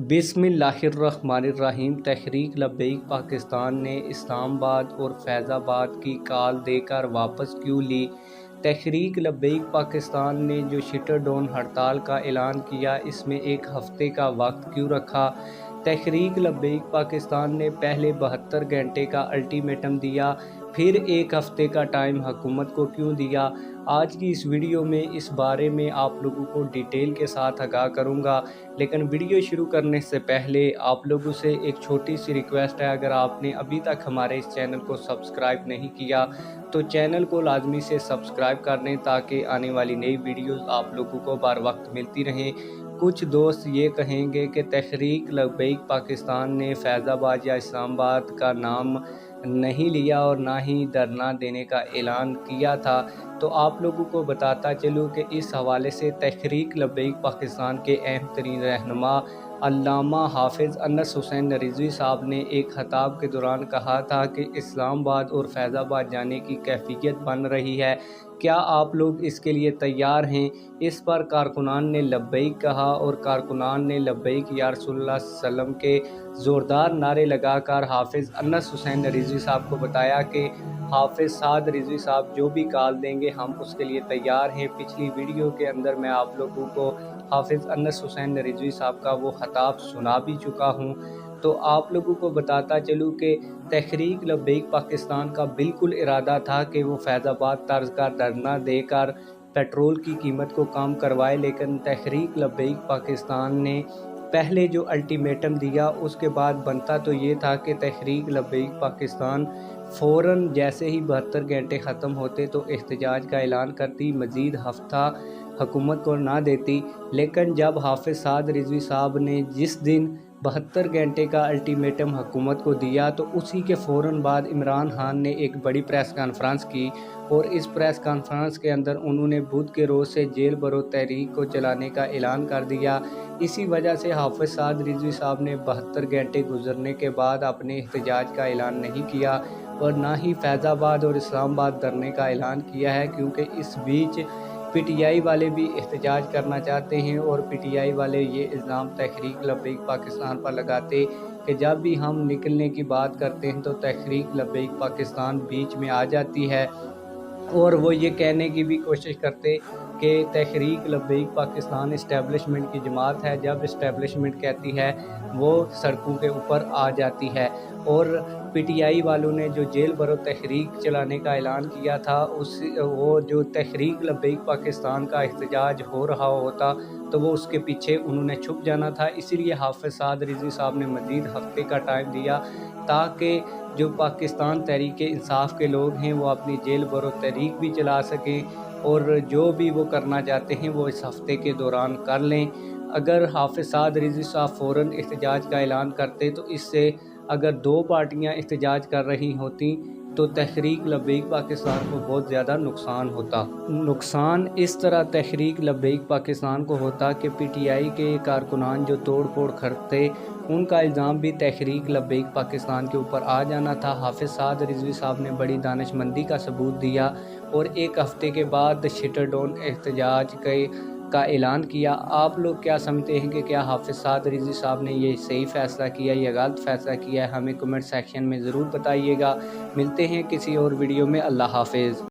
बिस्मिल्लाहिर्रहमानिर्रहीम। तहरीक लब्बैक पाकिस्तान ने इस्लामाबाद और फैज़ाबाद की कॉल देकर वापस क्यों ली? तहरीक लब्बैक पाकिस्तान ने जो शिटर डाउन हड़ताल का ऐलान किया, इसमें एक हफ़्ते का वक्त क्यों रखा? तहरीक लब्बैक पाकिस्तान ने पहले 72 घंटे का अल्टीमेटम दिया, फिर एक हफ़्ते का टाइम हुकूमत को क्यों दिया? आज की इस वीडियो में इस बारे में आप लोगों को डिटेल के साथ आगाह करूंगा। लेकिन वीडियो शुरू करने से पहले आप लोगों से एक छोटी सी रिक्वेस्ट है, अगर आपने अभी तक हमारे इस चैनल को सब्सक्राइब नहीं किया तो चैनल को लाजमी से सब्सक्राइब कर लें ताकि आने वाली नई वीडियोस आप लोगों को बर वक्त मिलती रहें। कुछ दोस्त ये कहेंगे कि तहरीक लब्बैक पाकिस्तान ने फैज़ाबाद या इस्लामाबाद का नाम नहीं लिया और ना ही धरना देने का ऐलान किया था। तो आप लोगों को बताता चलूँ कि इस हवाले से तहरीक लब्बैक पाकिस्तान के अहम तरीन रहनुमा अल्लामा हाफिज़ अनस हुसैन रिज़वी साहब ने एक खिताब के दौरान कहा था कि इस्लामाबाद और फैज़ाबाद जाने की कैफियत बन रही है, क्या आप लोग इसके लिए तैयार हैं? इस पर कारकुनान ने लब्बैक कहा और कारकुनान ने लब्बैक या रसूलुल्लाह सल्लल्लाहु अलैहि वसल्लम के ज़ोरदार नारे लगाकर हाफिज़ अनस हुसैन रिज़वी साहब को बताया कि हाफिज़ साद रिज़वी साहब जो भी कॉल देंगे हम उसके लिए तैयार हैं। पिछली वीडियो के अंदर मैं आप लोगों को हाफिज़ अनस हुसैन रिज़वी साहब का वो खिताब सुना भी चुका हूँ। तो आप लोगों को बताता चलूँ कि तहरीक लब्बैक पाकिस्तान का बिल्कुल इरादा था कि वो फैज़ाबाद तर्ज का धरना देकर पेट्रोल की कीमत को कम करवाए, लेकिन तहरीक लब्बैक पाकिस्तान ने पहले जो अल्टीमेटम दिया उसके बाद बनता तो ये था कि तहरीक लब्बैक पाकिस्तान फ़ौरन जैसे ही 72 घंटे ख़त्म होते तो एहतजाज का ऐलान करती, मज़ीद हफ्ता हुकूमत को ना देती। लेकिन जब हाफिज़ साद रिज़वी साहब ने जिस दिन 72 घंटे का अल्टीमेटम हुकूमत को दिया तो उसी के फ़ौरन बाद इमरान खान ने एक बड़ी प्रेस कॉन्फ्रेंस की और इस प्रेस कॉन्फ्रेंस के अंदर उन्होंने बुध के रोज़ से जेल भरो तहरीक को चलाने का ऐलान कर दिया। इसी वजह से हाफिज़ साद रिज़वी साहब ने 72 घंटे गुजरने के बाद अपने एहतजाज का ऐलान नहीं किया और ना ही फैज़ाबाद और इस्लामाबाद धरने का ऐलान किया है, क्योंकि इस बीच पीटीआई वाले भी एहतजाज करना चाहते हैं और पीटीआई वाले ये इल्ज़ाम तहरीक लब्बैक पाकिस्तान पर लगाते कि जब भी हम निकलने की बात करते हैं तो तहरीक लब्बैक पाकिस्तान बीच में आ जाती है और वो ये कहने की भी कोशिश करते कि तहरीक लब्बैक पाकिस्तान इस्टेब्लिशमेंट की जमात है। जब इस्टेब्लिशमेंट कहती है वो सड़कों के ऊपर आ जाती है। और पीटीआई वालों ने जो जेल भरो तहरीक चलाने का ऐलान किया था, उस वो जो तहरीक लब्बैक पाकिस्तान का एहतजाज हो रहा होता तो वो उसके पीछे उन्होंने छुप जाना था। इसीलिए हाफिज़ साद रिज़वी साहब ने मज़ीद हफ्ते का टाइम दिया ताकि जो पाकिस्तान तहरीक इंसाफ के लोग हैं वो अपनी जेल भरो तहरीक भी चला सकें और जो भी वो करना चाहते हैं वो इस हफ़्ते के दौरान कर लें। अगर हाफिज़ साद रिज़वी साहब फ़ौरन एहतजाज का ऐलान करते तो इससे अगर दो पार्टियां एहतजाज कर रही होती तो तहरीक लब्बैक पाकिस्तान को बहुत ज़्यादा नुकसान होता। नुकसान इस तरह तहरीक लब्बैक पाकिस्तान को होता कि पीटीआई के कारकुनान जो तोड़ फोड़ करते उनका इल्ज़ाम भी तहरीक लब्बैक पाकिस्तान के ऊपर आ जाना था। हाफिज़ साद रिज़वी साहब ने बड़ी दानिशमंदी का सबूत दिया और एक हफ़्ते के बाद शिटर डाउन एहतजाज का ऐलान किया। आप लोग क्या समझते हैं कि क्या हाफिज़ साद रिज़वी साहब ने ये सही फ़ैसला किया या गलत फ़ैसला किया है? हमें कमेंट सेक्शन में ज़रूर बताइएगा। मिलते हैं किसी और वीडियो में। अल्लाह हाफिज़।